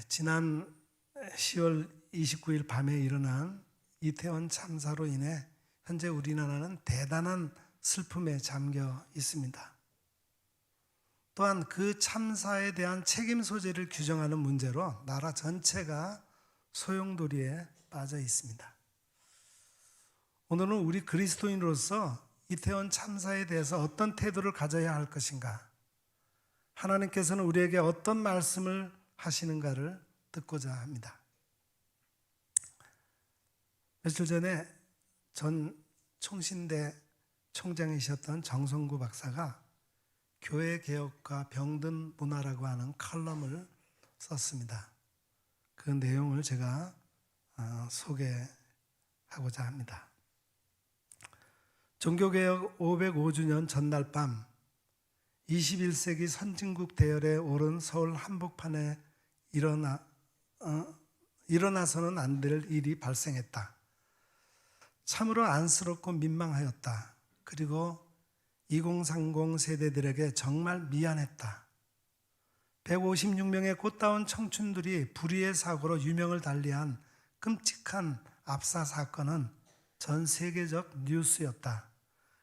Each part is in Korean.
지난 10월 29일 밤에 일어난 이태원 참사로 인해 현재 우리나라는 대단한 슬픔에 잠겨 있습니다. 또한 그 참사에 대한 책임 소재를 규정하는 문제로 나라 전체가 소용돌이에 빠져 있습니다. 오늘은 우리 그리스도인으로서 이태원 참사에 대해서 어떤 태도를 가져야 할 것인가, 하나님께서는 우리에게 어떤 말씀을 하시는가를 듣고자 합니다. 며칠 전에 전 총신대 총장이셨던 정성구 박사가 교회 개혁과 병든 문화라고 하는 칼럼을 썼습니다. 그 내용을 제가 소개하고자 합니다. 종교개혁 505주년 전날 밤 21세기 선진국 대열에 오른 서울 한복판에 일어나서는 안 될 일이 발생했다. 참으로 안쓰럽고 민망하였다. 그리고 2030 세대들에게 정말 미안했다. 156명의 꽃다운 청춘들이 불의의 사고로 유명을 달리한 끔찍한 압사 사건은 전 세계적 뉴스였다.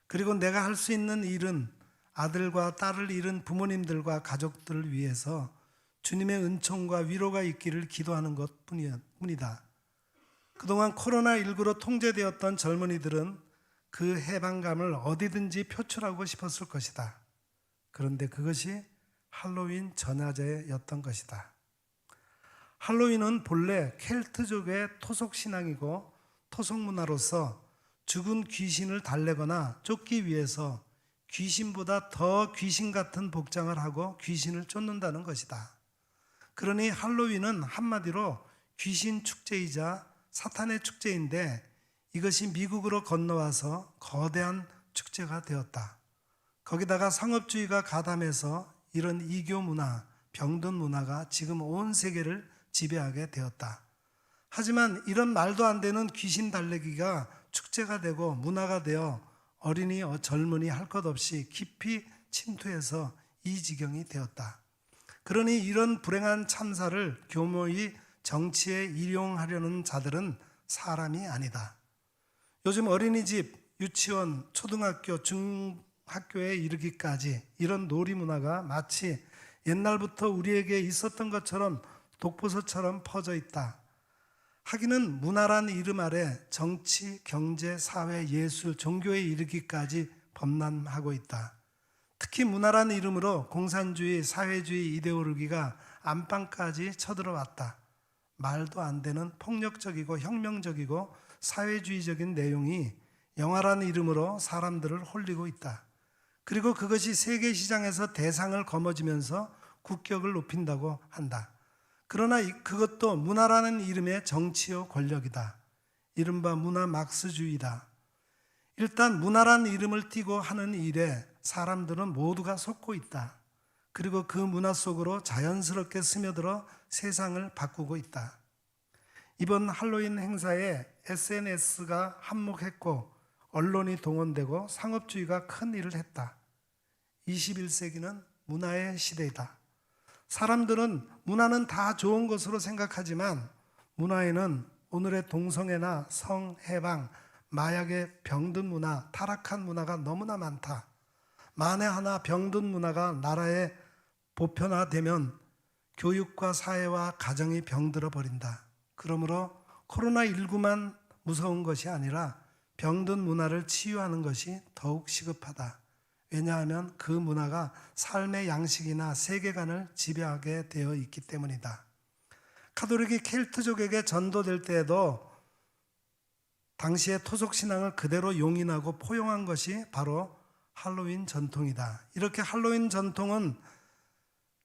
그리고 내가 할 수 있는 일은 아들과 딸을 잃은 부모님들과 가족들을 위해서 주님의 은총과 위로가 있기를 기도하는 것뿐이다. 그동안 코로나19로 통제되었던 젊은이들은 그 해방감을 어디든지 표출하고 싶었을 것이다. 그런데 그것이 할로윈 전야제였던 것이다. 할로윈은 본래 켈트족의 토속신앙이고 토속문화로서 죽은 귀신을 달래거나 쫓기 위해서 귀신보다 더 귀신 같은 복장을 하고 귀신을 쫓는다는 것이다. 그러니 할로윈은 한마디로 귀신 축제이자 사탄의 축제인데 이것이 미국으로 건너와서 거대한 축제가 되었다. 거기다가 상업주의가 가담해서 이런 이교 문화, 병든 문화가 지금 온 세계를 지배하게 되었다. 하지만 이런 말도 안 되는 귀신 달래기가 축제가 되고 문화가 되어 어린이, 젊은이 할 것 없이 깊이 침투해서 이 지경이 되었다. 그러니 이런 불행한 참사를 교묘히 정치에 일용하려는 자들은 사람이 아니다. 요즘 어린이집, 유치원, 초등학교, 중학교에 이르기까지 이런 놀이 문화가 마치 옛날부터 우리에게 있었던 것처럼 독보서처럼 퍼져 있다. 하기는 문화란 이름 아래 정치, 경제, 사회, 예술, 종교에 이르기까지 범람하고 있다. 특히 문화란 이름으로 공산주의, 사회주의 이데올로기가 안방까지 쳐들어왔다. 말도 안 되는 폭력적이고 혁명적이고 사회주의적인 내용이 영화란 이름으로 사람들을 홀리고 있다. 그리고 그것이 세계 시장에서 대상을 거머쥐면서 국격을 높인다고 한다. 그러나 그것도 문화라는 이름의 정치요 권력이다. 이른바 문화 막스주의다. 일단 문화라는 이름을 띠고 하는 일에 사람들은 모두가 속고 있다. 그리고 그 문화 속으로 자연스럽게 스며들어 세상을 바꾸고 있다. 이번 할로윈 행사에 SNS가 한몫했고 언론이 동원되고 상업주의가 큰 일을 했다. 21세기는 문화의 시대이다. 사람들은 문화는 다 좋은 것으로 생각하지만 문화에는 오늘의 동성애나 성해방, 마약의 병든 문화, 타락한 문화가 너무나 많다. 만에 하나 병든 문화가 나라에 보편화되면 교육과 사회와 가정이 병들어 버린다. 그러므로 코로나19만 무서운 것이 아니라 병든 문화를 치유하는 것이 더욱 시급하다. 왜냐하면 그 문화가 삶의 양식이나 세계관을 지배하게 되어 있기 때문이다. 카톨릭이 켈트족에게 전도될 때에도 당시의 토속신앙을 그대로 용인하고 포용한 것이 바로 할로윈 전통이다. 이렇게 할로윈 전통은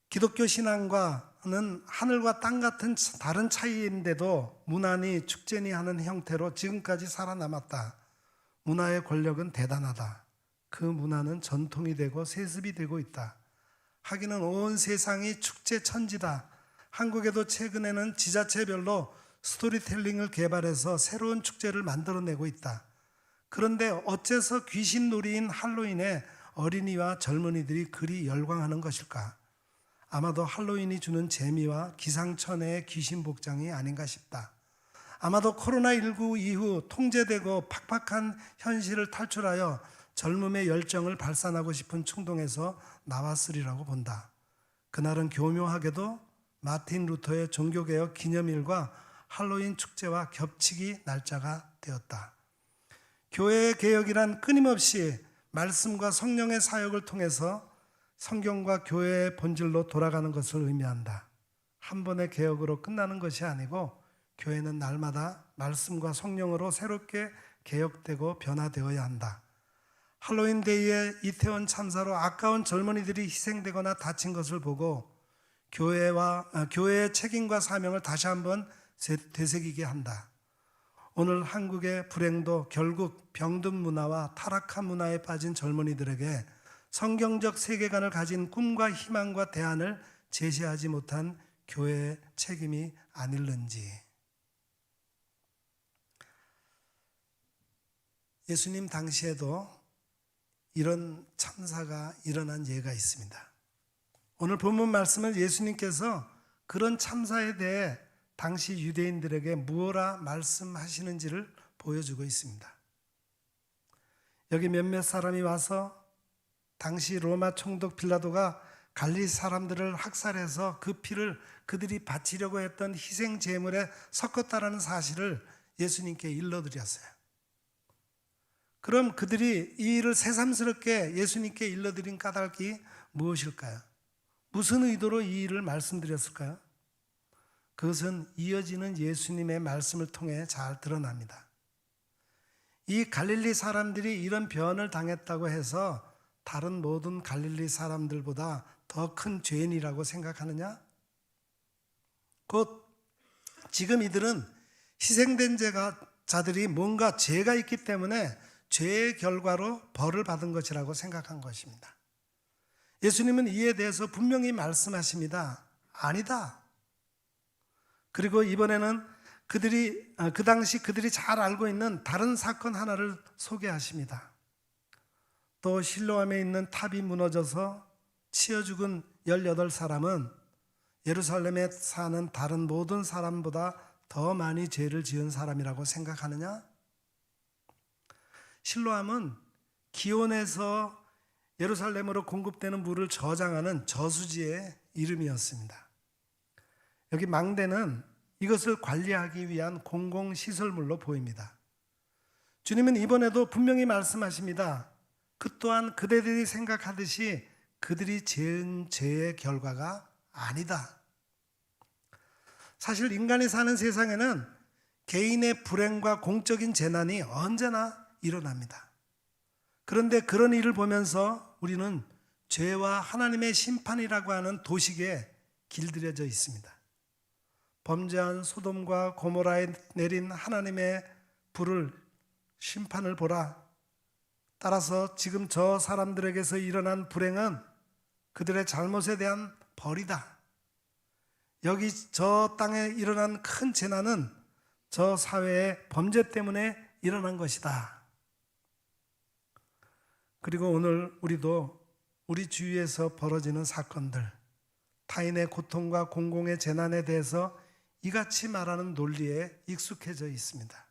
기독교 신앙과는 하늘과 땅 같은 다른 차이인데도 문화니 축제니 하는 형태로 지금까지 살아남았다. 문화의 권력은 대단하다. 그 문화는 전통이 되고 세습이 되고 있다. 하기는 온 세상이 축제 천지다. 한국에도 최근에는 지자체별로 스토리텔링을 개발해서 새로운 축제를 만들어내고 있다. 그런데 어째서 귀신놀이인 할로윈에 어린이와 젊은이들이 그리 열광하는 것일까? 아마도 할로윈이 주는 재미와 기상천외의 귀신 복장이 아닌가 싶다. 아마도 코로나19 이후 통제되고 팍팍한 현실을 탈출하여 젊음의 열정을 발산하고 싶은 충동에서 나왔으리라고 본다. 그날은 교묘하게도 마틴 루터의 종교개혁 기념일과 할로윈 축제와 겹치기 날짜가 되었다. 교회의 개혁이란 끊임없이 말씀과 성령의 사역을 통해서 성경과 교회의 본질로 돌아가는 것을 의미한다. 한 번의 개혁으로 끝나는 것이 아니고 교회는 날마다 말씀과 성령으로 새롭게 개혁되고 변화되어야 한다. 할로윈 데이에 이태원 참사로 아까운 젊은이들이 희생되거나 다친 것을 보고 교회의 책임과 사명을 다시 한번 되새기게 한다. 오늘 한국의 불행도 결국 병든 문화와 타락한 문화에 빠진 젊은이들에게 성경적 세계관을 가진 꿈과 희망과 대안을 제시하지 못한 교회의 책임이 아닐는지. 예수님 당시에도 이런 참사가 일어난 예가 있습니다. 오늘 본문 말씀은 예수님께서 그런 참사에 대해 당시 유대인들에게 무엇라 말씀하시는지를 보여주고 있습니다. 여기 몇몇 사람이 와서 당시 로마 총독 빌라도가 갈릴리 사람들을 학살해서 그 피를 그들이 바치려고 했던 희생 제물에 섞었다라는 사실을 예수님께 일러드렸어요. 그럼 그들이 이 일을 새삼스럽게 예수님께 일러드린 까닭이 무엇일까요? 무슨 의도로 이 일을 말씀드렸을까요? 그것은 이어지는 예수님의 말씀을 통해 잘 드러납니다. 이 갈릴리 사람들이 이런 변을 당했다고 해서 다른 모든 갈릴리 사람들보다 더 큰 죄인이라고 생각하느냐? 곧 지금 이들은 희생된 자들이 뭔가 죄가 있기 때문에 죄의 결과로 벌을 받은 것이라고 생각한 것입니다. 예수님은 이에 대해서 분명히 말씀하십니다. 아니다. 그리고 이번에는 그 당시 그들이 잘 알고 있는 다른 사건 하나를 소개하십니다. 또 실로암에 있는 탑이 무너져서 치여 죽은 18사람은 예루살렘에 사는 다른 모든 사람보다 더 많이 죄를 지은 사람이라고 생각하느냐? 실로암은 기온에서 예루살렘으로 공급되는 물을 저장하는 저수지의 이름이었습니다. 여기 망대는 이것을 관리하기 위한 공공시설물로 보입니다. 주님은 이번에도 분명히 말씀하십니다. 그 또한 그들이 생각하듯이 그들이 지은 죄의 결과가 아니다. 사실 인간이 사는 세상에는 개인의 불행과 공적인 재난이 언제나 일어납니다. 그런데 그런 일을 보면서 우리는 죄와 하나님의 심판이라고 하는 도식에 길들여져 있습니다. 범죄한 소돔과 고모라에 내린 하나님의 불을 심판을 보라. 따라서 지금 저 사람들에게서 일어난 불행은 그들의 잘못에 대한 벌이다. 여기 저 땅에 일어난 큰 재난은 저 사회의 범죄 때문에 일어난 것이다. 그리고 오늘 우리도 우리 주위에서 벌어지는 사건들, 타인의 고통과 공공의 재난에 대해서 이같이 말하는 논리에 익숙해져 있습니다.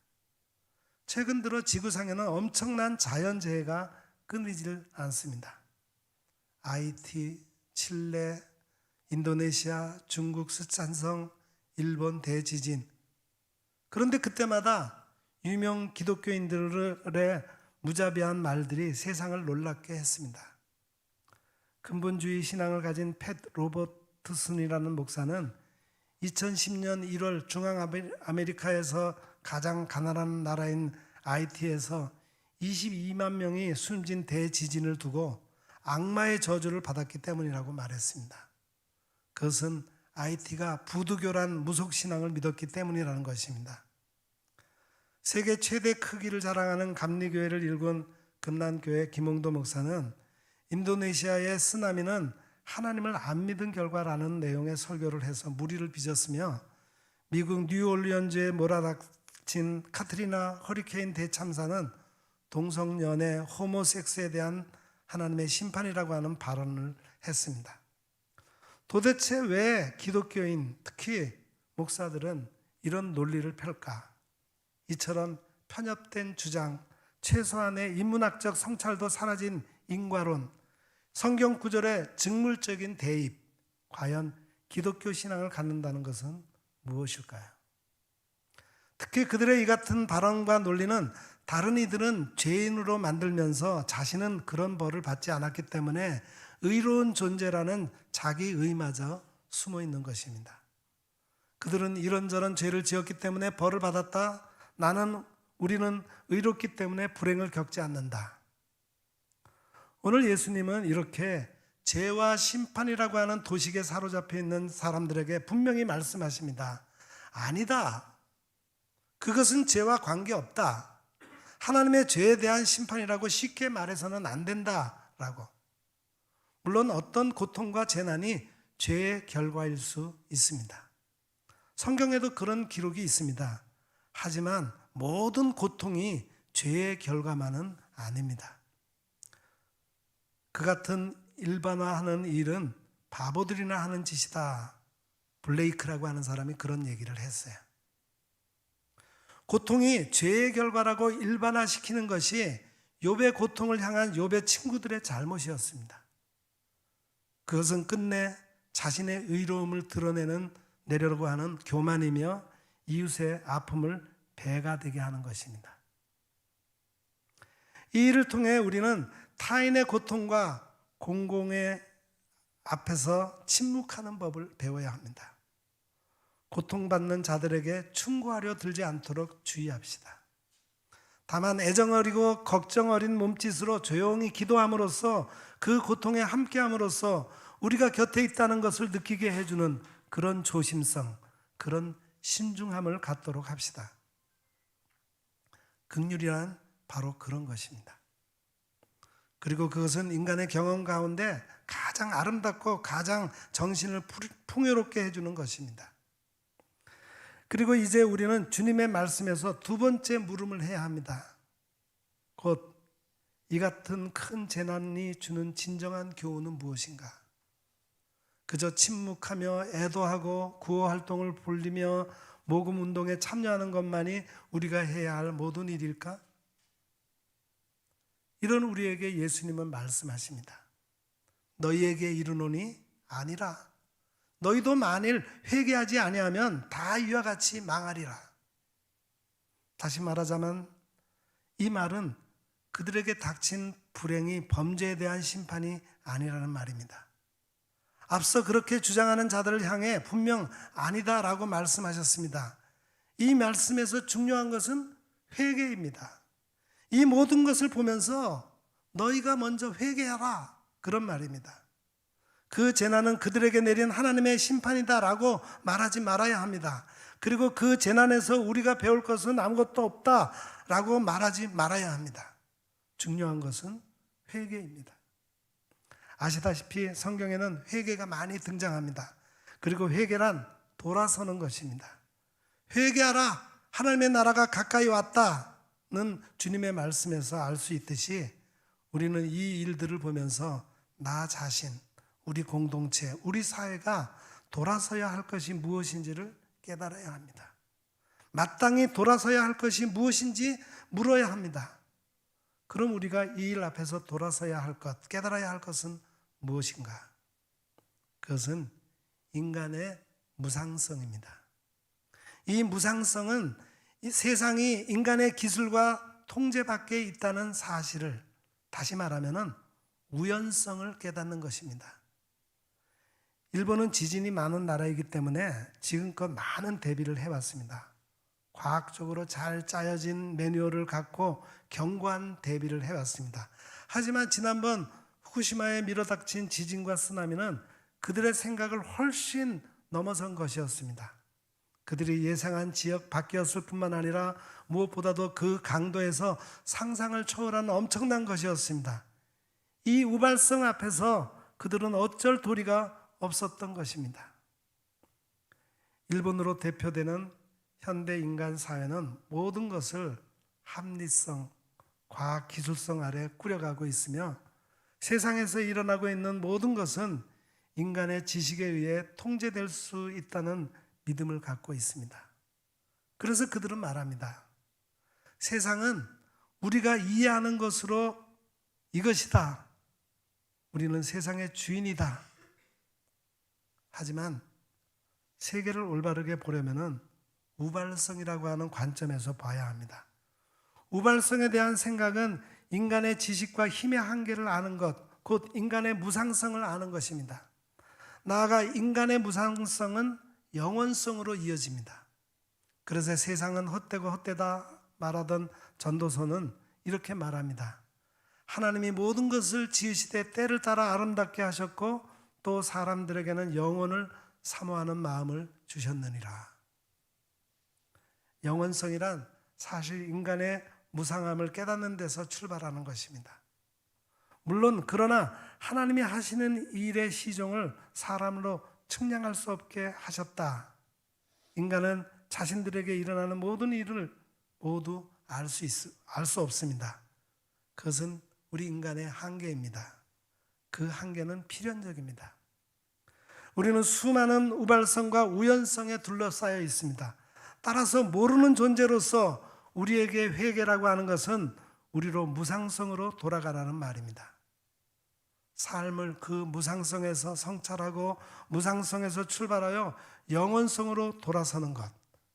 최근 들어 지구상에는 엄청난 자연재해가 끊이질 않습니다. 하이티, 칠레, 인도네시아, 중국 스촨성, 일본 대지진. 그런데 그때마다 유명 기독교인들의 무자비한 말들이 세상을 놀랍게 했습니다. 근본주의 신앙을 가진 팻 로버트슨이라는 목사는 2010년 1월 중앙아메리카에서 가장 가난한 나라인 하이티에서 22만 명이 숨진 대지진을 두고 악마의 저주를 받았기 때문이라고 말했습니다. 그것은 하이티가 부두교란 무속신앙을 믿었기 때문이라는 것입니다. 세계 최대 크기를 자랑하는 감리교회를 일군 금난교회 김홍도 목사는 인도네시아의 쓰나미는 하나님을 안 믿은 결과라는 내용의 설교를 해서 무리를 빚었으며 미국 뉴올리언즈에 몰아닥친 카트리나 허리케인 대참사는 동성연애, 호모섹스에 대한 하나님의 심판이라고 하는 발언을 했습니다. 도대체 왜 기독교인, 특히 목사들은 이런 논리를 펼까? 이처럼 편협된 주장, 최소한의 인문학적 성찰도 사라진 인과론, 성경 구절의 직물적인 대입, 과연 기독교 신앙을 갖는다는 것은 무엇일까요? 특히 그들의 이 같은 발언과 논리는 다른 이들은 죄인으로 만들면서 자신은 그런 벌을 받지 않았기 때문에 의로운 존재라는 자기 의마저 숨어 있는 것입니다. 그들은 이런저런 죄를 지었기 때문에 벌을 받았다. 우리는 의롭기 때문에 불행을 겪지 않는다. 오늘 예수님은 이렇게 죄와 심판이라고 하는 도식에 사로잡혀 있는 사람들에게 분명히 말씀하십니다. 아니다. 그것은 죄와 관계없다. 하나님의 죄에 대한 심판이라고 쉽게 말해서는 안 된다라고. 물론 어떤 고통과 재난이 죄의 결과일 수 있습니다. 성경에도 그런 기록이 있습니다. 하지만 모든 고통이 죄의 결과만은 아닙니다. 그 같은 일반화하는 일은 바보들이나 하는 짓이다. 블레이크라고 하는 사람이 그런 얘기를 했어요. 고통이 죄의 결과라고 일반화시키는 것이 욥의 고통을 향한 욥의 친구들의 잘못이었습니다. 그것은 끝내 자신의 의로움을 드러내려고 하는 교만이며 이웃의 아픔을 배가 되게 하는 것입니다. 이 일을 통해 우리는 타인의 고통과 공공의 앞에서 침묵하는 법을 배워야 합니다. 고통받는 자들에게 충고하려 들지 않도록 주의합시다. 다만 애정어리고 걱정어린 몸짓으로 조용히 기도함으로써 그 고통에 함께함으로써 우리가 곁에 있다는 것을 느끼게 해주는 그런 조심성, 그런 신중함을 갖도록 합시다. 긍휼이란 바로 그런 것입니다. 그리고 그것은 인간의 경험 가운데 가장 아름답고 가장 정신을 풍요롭게 해주는 것입니다. 그리고 이제 우리는 주님의 말씀에서 두 번째 물음을 해야 합니다. 곧 이 같은 큰 재난이 주는 진정한 교훈은 무엇인가? 그저 침묵하며 애도하고 구호활동을 벌이며 모금운동에 참여하는 것만이 우리가 해야 할 모든 일일까? 이런 우리에게 예수님은 말씀하십니다. 너희에게 이르노니 아니라 너희도 만일 회개하지 아니하면 다 이와 같이 망하리라. 다시 말하자면 이 말은 그들에게 닥친 불행이 범죄에 대한 심판이 아니라는 말입니다. 앞서 그렇게 주장하는 자들을 향해 분명 아니다라고 말씀하셨습니다. 이 말씀에서 중요한 것은 회개입니다. 이 모든 것을 보면서 너희가 먼저 회개하라 그런 말입니다. 그 재난은 그들에게 내린 하나님의 심판이다라고 말하지 말아야 합니다. 그리고 그 재난에서 우리가 배울 것은 아무것도 없다라고 말하지 말아야 합니다. 중요한 것은 회개입니다. 아시다시피 성경에는 회개가 많이 등장합니다. 그리고 회개란 돌아서는 것입니다. 회개하라, 하나님의 나라가 가까이 왔다는 주님의 말씀에서 알 수 있듯이 우리는 이 일들을 보면서 나 자신, 우리 공동체, 우리 사회가 돌아서야 할 것이 무엇인지를 깨달아야 합니다. 마땅히 돌아서야 할 것이 무엇인지 물어야 합니다. 그럼 우리가 이 일 앞에서 돌아서야 할 것, 깨달아야 할 것은 무엇인가? 그것은 인간의 무상성입니다. 이 무상성은 이 세상이 인간의 기술과 통제 밖에 있다는 사실을, 다시 말하면 우연성을 깨닫는 것입니다. 일본은 지진이 많은 나라이기 때문에 지금껏 많은 대비를 해왔습니다. 과학적으로 잘 짜여진 매뉴얼을 갖고 견고한 대비를 해왔습니다. 하지만 지난번 후쿠시마에 밀어닥친 지진과 쓰나미는 그들의 생각을 훨씬 넘어선 것이었습니다. 그들이 예상한 지역 밖이었을 뿐만 아니라 무엇보다도 그 강도에서 상상을 초월한 엄청난 것이었습니다. 이 우발성 앞에서 그들은 어쩔 도리가 없었던 것입니다. 일본으로 대표되는 현대 인간 사회는 모든 것을 합리성, 과학 기술성 아래 꾸려가고 있으며 세상에서 일어나고 있는 모든 것은 인간의 지식에 의해 통제될 수 있다는 믿음을 갖고 있습니다. 그래서 그들은 말합니다. 세상은 우리가 이해하는 것으로 이것이다. 우리는 세상의 주인이다. 하지만 세계를 올바르게 보려면 우발성이라고 하는 관점에서 봐야 합니다. 우발성에 대한 생각은 인간의 지식과 힘의 한계를 아는 것, 곧 인간의 무상성을 아는 것입니다. 나아가 인간의 무상성은 영원성으로 이어집니다. 그래서 세상은 헛되고 헛되다 말하던 전도서는 이렇게 말합니다. 하나님이 모든 것을 지으시되 때를 따라 아름답게 하셨고 또 사람들에게는 영원을 사모하는 마음을 주셨느니라. 영원성이란 사실 인간의 무상함을 깨닫는 데서 출발하는 것입니다. 물론 그러나 하나님이 하시는 일의 시종을 사람으로 측량할 수 없게 하셨다. 인간은 자신들에게 일어나는 모든 일을 모두 알 수 없습니다. 그것은 우리 인간의 한계입니다. 그 한계는 필연적입니다. 우리는 수많은 우발성과 우연성에 둘러싸여 있습니다. 따라서 모르는 존재로서 우리에게 회개라고 하는 것은 우리로 무상성으로 돌아가라는 말입니다. 삶을 그 무상성에서 성찰하고 무상성에서 출발하여 영원성으로 돌아서는 것,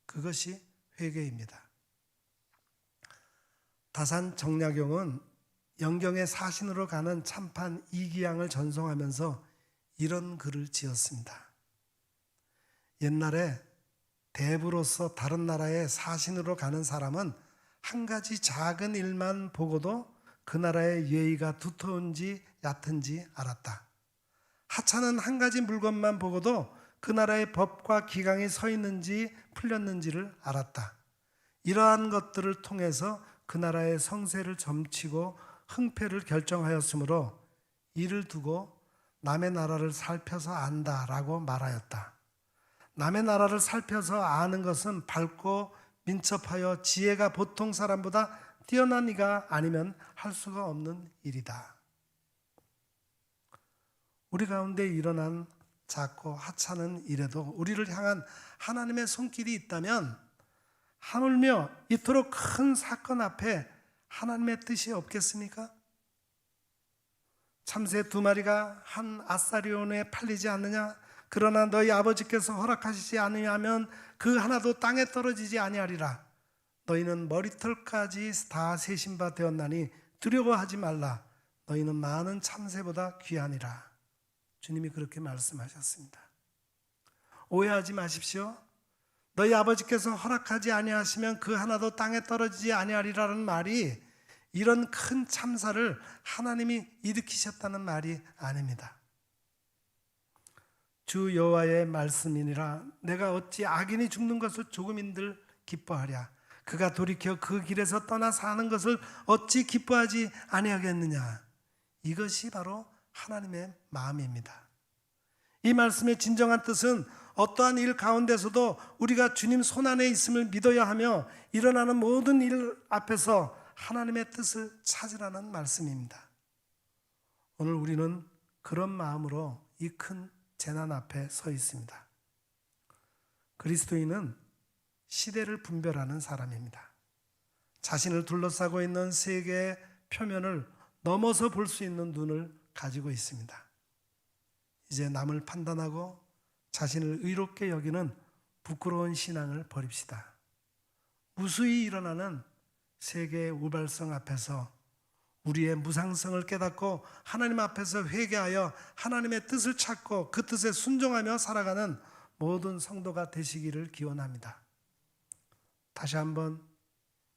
그것이 회개입니다. 다산 정약용은 영경의 사신으로 가는 참판 이기양을 전송하면서 이런 글을 지었습니다. 옛날에 대부로서 다른 나라의 사신으로 가는 사람은 한 가지 작은 일만 보고도 그 나라의 예의가 두터운지 얕은지 알았다. 하찮은 한 가지 물건만 보고도 그 나라의 법과 기강이 서 있는지 풀렸는지를 알았다. 이러한 것들을 통해서 그 나라의 성세를 점치고 흥패를 결정하였으므로 이를 두고 남의 나라를 살펴서 안다라고 말하였다. 남의 나라를 살펴서 아는 것은 밝고 민첩하여 지혜가 보통 사람보다 뛰어난 이가 아니면 할 수가 없는 일이다. 우리 가운데 일어난 작고 하찮은 일에도 우리를 향한 하나님의 손길이 있다면 하물며 이토록 큰 사건 앞에 하나님의 뜻이 없겠습니까? 참새 2마리가 한 아사리온에 팔리지 않느냐? 그러나 너희 아버지께서 허락하시지 않으면 그 하나도 땅에 떨어지지 아니하리라. 너희는 머리털까지 다 세신 바 되었나니 두려워하지 말라. 너희는 많은 참새보다 귀하니라. 주님이 그렇게 말씀하셨습니다. 오해하지 마십시오. 너희 아버지께서 허락하지 아니하시면 그 하나도 땅에 떨어지지 아니하리라는 말이 이런 큰 참사를 하나님이 일으키셨다는 말이 아닙니다. 주 여호와의 말씀이니라. 내가 어찌 악인이 죽는 것을 조금인들 기뻐하랴. 그가 돌이켜 그 길에서 떠나 사는 것을 어찌 기뻐하지 아니하겠느냐. 이것이 바로 하나님의 마음입니다. 이 말씀의 진정한 뜻은 어떠한 일 가운데서도 우리가 주님 손안에 있음을 믿어야 하며 일어나는 모든 일 앞에서 하나님의 뜻을 찾으라는 말씀입니다. 오늘 우리는 그런 마음으로 이 큰 재난 앞에 서 있습니다. 그리스도인은 시대를 분별하는 사람입니다. 자신을 둘러싸고 있는 세계의 표면을 넘어서 볼 수 있는 눈을 가지고 있습니다. 이제 남을 판단하고 자신을 의롭게 여기는 부끄러운 신앙을 버립시다. 무수히 일어나는 세계의 우발성 앞에서 우리의 무상성을 깨닫고 하나님 앞에서 회개하여 하나님의 뜻을 찾고 그 뜻에 순종하며 살아가는 모든 성도가 되시기를 기원합니다. 다시 한번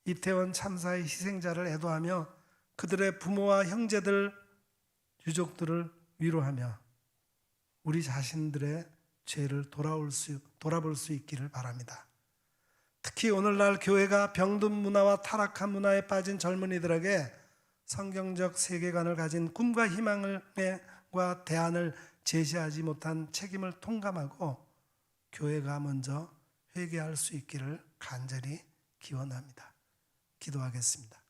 이태원 참사의 희생자를 애도하며 그들의 부모와 형제들, 유족들을 위로하며 우리 자신들의 죄를 돌아볼 수 있기를 바랍니다. 특히 오늘날 교회가 병든 문화와 타락한 문화에 빠진 젊은이들에게 성경적 세계관을 가진 꿈과 희망과 대안을 제시하지 못한 책임을 통감하고 교회가 먼저 회개할 수 있기를 간절히 기원합니다. 기도하겠습니다.